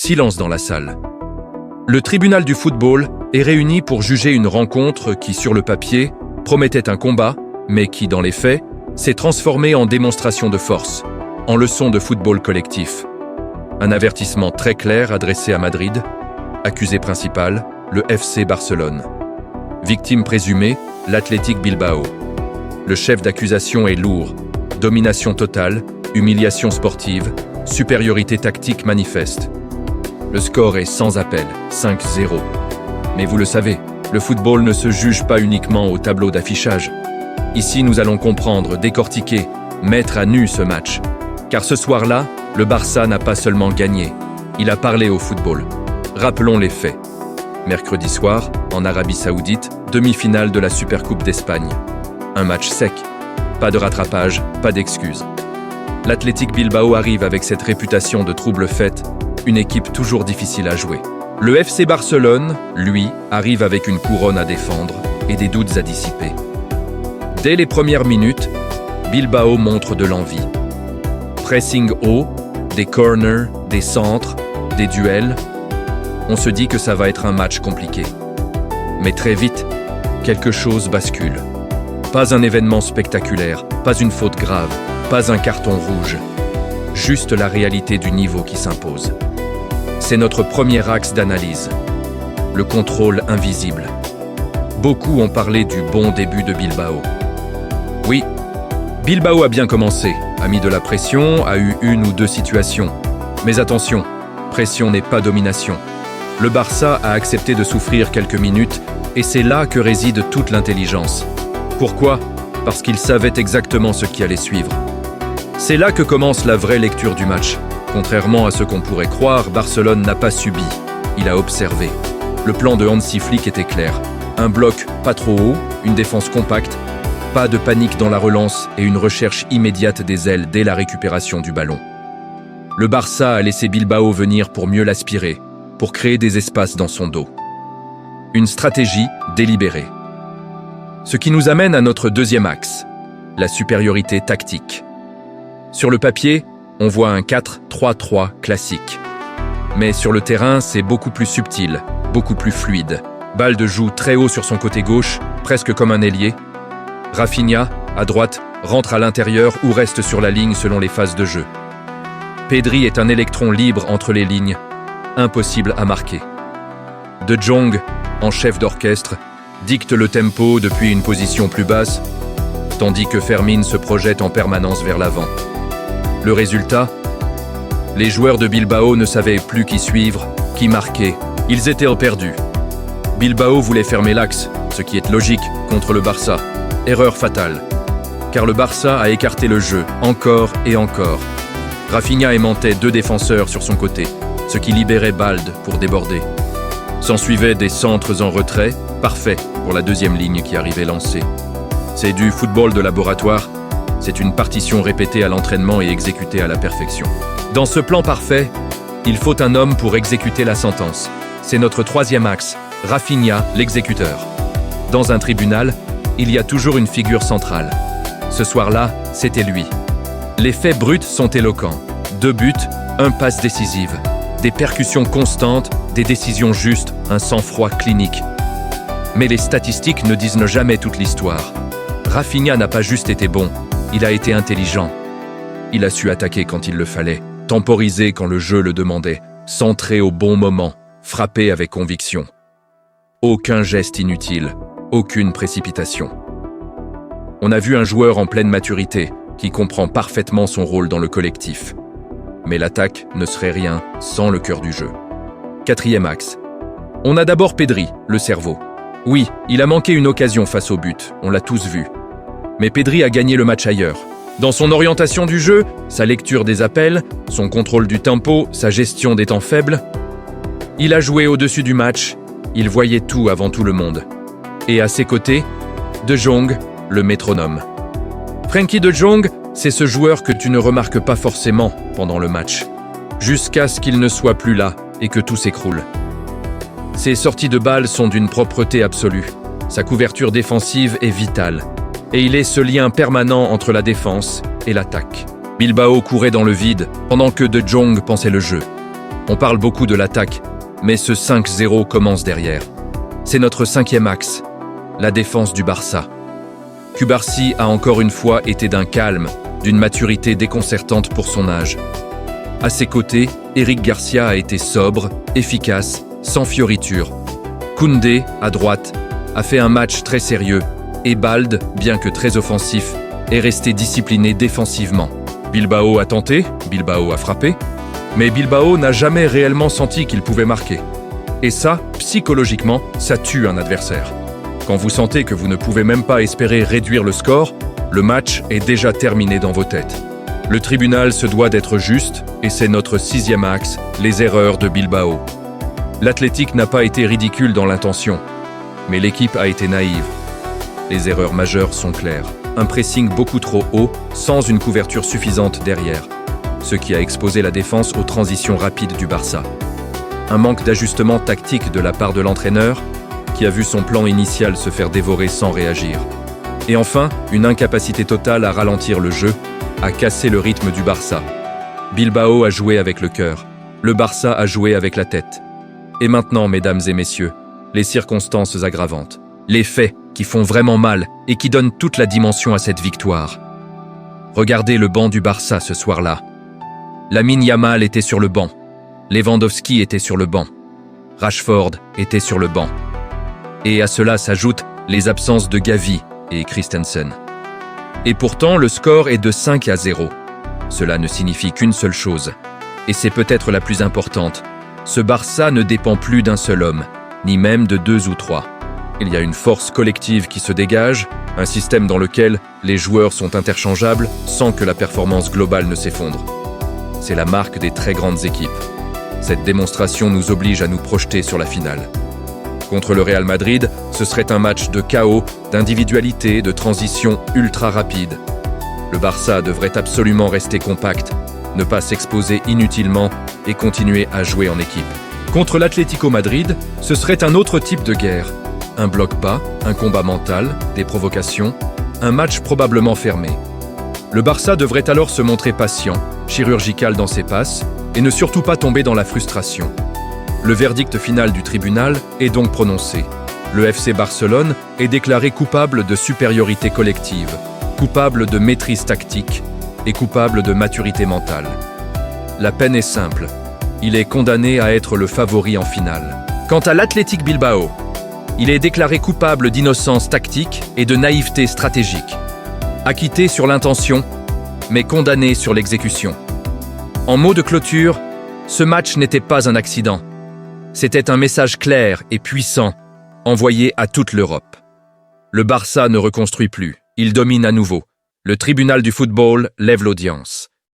Silence dans la salle. Le tribunal du football est réuni pour juger une rencontre qui, sur le papier, promettait un combat, mais qui, dans les faits, s'est transformée en démonstration de force, en leçon de football collectif. Un avertissement très clair adressé à Madrid. Accusé principal, le FC Barcelone. Victime présumée, l'Athletic Bilbao. Le chef d'accusation est lourd. Domination totale, humiliation sportive, supériorité tactique manifeste. Le score est sans appel, 5-0. Mais vous le savez, le football ne se juge pas uniquement au tableau d'affichage. Ici, nous allons comprendre, décortiquer, mettre à nu ce match. Car ce soir-là, le Barça n'a pas seulement gagné, il a parlé au football. Rappelons les faits. Mercredi soir, en Arabie Saoudite, demi-finale de la Supercoupe d'Espagne. Un match sec. Pas de rattrapage, pas d'excuses. L'Athletic Bilbao arrive avec cette réputation de trouble faite, une équipe toujours difficile à jouer. Le FC Barcelone, lui, arrive avec une couronne à défendre et des doutes à dissiper. Dès les premières minutes, Bilbao montre de l'envie. Pressing haut, des corners, des centres, des duels. On se dit que ça va être un match compliqué. Mais très vite, quelque chose bascule. Pas un événement spectaculaire, pas une faute grave, pas un carton rouge. Juste la réalité du niveau qui s'impose. C'est notre premier axe d'analyse. Le contrôle invisible. Beaucoup ont parlé du bon début de Bilbao. Oui, Bilbao a bien commencé, a mis de la pression, a eu une ou deux situations. Mais attention, pression n'est pas domination. Le Barça a accepté de souffrir quelques minutes et c'est là que réside toute l'intelligence. Pourquoi ? Parce qu'ils savaient exactement ce qui allait suivre. C'est là que commence la vraie lecture du match. Contrairement à ce qu'on pourrait croire, Barcelone n'a pas subi, il a observé. Le plan de Hansi Flick était clair. Un bloc pas trop haut, une défense compacte, pas de panique dans la relance et une recherche immédiate des ailes dès la récupération du ballon. Le Barça a laissé Bilbao venir pour mieux l'aspirer, pour créer des espaces dans son dos. Une stratégie délibérée. Ce qui nous amène à notre deuxième axe, la supériorité tactique. Sur le papier, on voit un 4-3-3 classique. Mais sur le terrain, c'est beaucoup plus subtil, beaucoup plus fluide. Balde joue très haut sur son côté gauche, presque comme un ailier. Rafinha, à droite, rentre à l'intérieur ou reste sur la ligne selon les phases de jeu. Pedri est un électron libre entre les lignes, impossible à marquer. De Jong, en chef d'orchestre, dicte le tempo depuis une position plus basse, tandis que Fermin se projette en permanence vers l'avant. Le résultat ? Les joueurs de Bilbao ne savaient plus qui suivre, qui marquer. Ils étaient perdus. Bilbao voulait fermer l'axe, ce qui est logique, contre le Barça. Erreur fatale. Car le Barça a écarté le jeu, encore et encore. Rafinha aimantait deux défenseurs sur son côté, ce qui libérait Balde pour déborder. S'ensuivaient des centres en retrait, parfait pour la deuxième ligne qui arrivait lancée. C'est du football de laboratoire, c'est une partition répétée à l'entraînement et exécutée à la perfection. Dans ce plan parfait, il faut un homme pour exécuter la sentence. C'est notre troisième axe, Rafinha, l'exécuteur. Dans un tribunal, il y a toujours une figure centrale. Ce soir-là, c'était lui. Les faits bruts sont éloquents. 2 buts, 1 passe décisive. Des percussions constantes, des décisions justes, un sang-froid clinique. Mais les statistiques ne disent jamais toute l'histoire. Rafinha n'a pas juste été bon, il a été intelligent. Il a su attaquer quand il le fallait, temporiser quand le jeu le demandait, centrer au bon moment, frapper avec conviction. Aucun geste inutile, aucune précipitation. On a vu un joueur en pleine maturité, qui comprend parfaitement son rôle dans le collectif. Mais l'attaque ne serait rien sans le cœur du jeu. 4e axe. On a d'abord Pedri, le cerveau. Oui, il a manqué une occasion face au but, on l'a tous vu. Mais Pedri a gagné le match ailleurs. Dans son orientation du jeu, sa lecture des appels, son contrôle du tempo, sa gestion des temps faibles, il a joué au-dessus du match, il voyait tout avant tout le monde. Et à ses côtés, De Jong, le métronome. Frenkie De Jong, c'est ce joueur que tu ne remarques pas forcément pendant le match, jusqu'à ce qu'il ne soit plus là et que tout s'écroule. Ses sorties de balles sont d'une propreté absolue, sa couverture défensive est vitale, et il est ce lien permanent entre la défense et l'attaque. Bilbao courait dans le vide, pendant que De Jong pensait le jeu. On parle beaucoup de l'attaque, mais ce 5-0 commence derrière. C'est notre 5e axe, la défense du Barça. Cubarsí a encore une fois été d'un calme, d'une maturité déconcertante pour son âge. À ses côtés, Eric Garcia a été sobre, efficace, sans fioritures. Koundé, à droite, a fait un match très sérieux, et Balde, bien que très offensif, est resté discipliné défensivement. Bilbao a tenté, Bilbao a frappé, mais Bilbao n'a jamais réellement senti qu'il pouvait marquer. Et ça, psychologiquement, ça tue un adversaire. Quand vous sentez que vous ne pouvez même pas espérer réduire le score, le match est déjà terminé dans vos têtes. Le tribunal se doit d'être juste, et c'est notre 6e axe, les erreurs de Bilbao. L'Athletic n'a pas été ridicule dans l'intention, mais l'équipe a été naïve. Les erreurs majeures sont claires. Un pressing beaucoup trop haut, sans une couverture suffisante derrière, ce qui a exposé la défense aux transitions rapides du Barça. Un manque d'ajustement tactique de la part de l'entraîneur, qui a vu son plan initial se faire dévorer sans réagir. Et enfin, une incapacité totale à ralentir le jeu, à casser le rythme du Barça. Bilbao a joué avec le cœur, le Barça a joué avec la tête. Et maintenant, mesdames et messieurs, les circonstances aggravantes, les faits qui font vraiment mal et qui donnent toute la dimension à cette victoire. Regardez le banc du Barça ce soir-là. Lamine Yamal était sur le banc, Lewandowski était sur le banc, Rashford était sur le banc. Et à cela s'ajoutent les absences de Gavi et Christensen. Et pourtant, le score est de 5-0. Cela ne signifie qu'une seule chose, et c'est peut-être la plus importante. Ce Barça ne dépend plus d'un seul homme, ni même de 2 ou 3. Il y a une force collective qui se dégage, un système dans lequel les joueurs sont interchangeables sans que la performance globale ne s'effondre. C'est la marque des très grandes équipes. Cette démonstration nous oblige à nous projeter sur la finale. Contre le Real Madrid, ce serait un match de chaos, d'individualité, de transition ultra rapide. Le Barça devrait absolument rester compact, ne pas s'exposer inutilement et continuer à jouer en équipe. Contre l'Atlético Madrid, ce serait un autre type de guerre. Un bloc bas, un combat mental, des provocations, un match probablement fermé. Le Barça devrait alors se montrer patient, chirurgical dans ses passes, et ne surtout pas tomber dans la frustration. Le verdict final du tribunal est donc prononcé. Le FC Barcelone est déclaré coupable de supériorité collective, coupable de maîtrise tactique et coupable de maturité mentale. La peine est simple. Il est condamné à être le favori en finale. Quant à l'Athletic Bilbao, il est déclaré coupable d'innocence tactique et de naïveté stratégique. Acquitté sur l'intention, mais condamné sur l'exécution. En mot de clôture, ce match n'était pas un accident. C'était un message clair et puissant, envoyé à toute l'Europe. Le Barça ne reconstruit plus, il domine à nouveau. Le tribunal du football lève l'audience.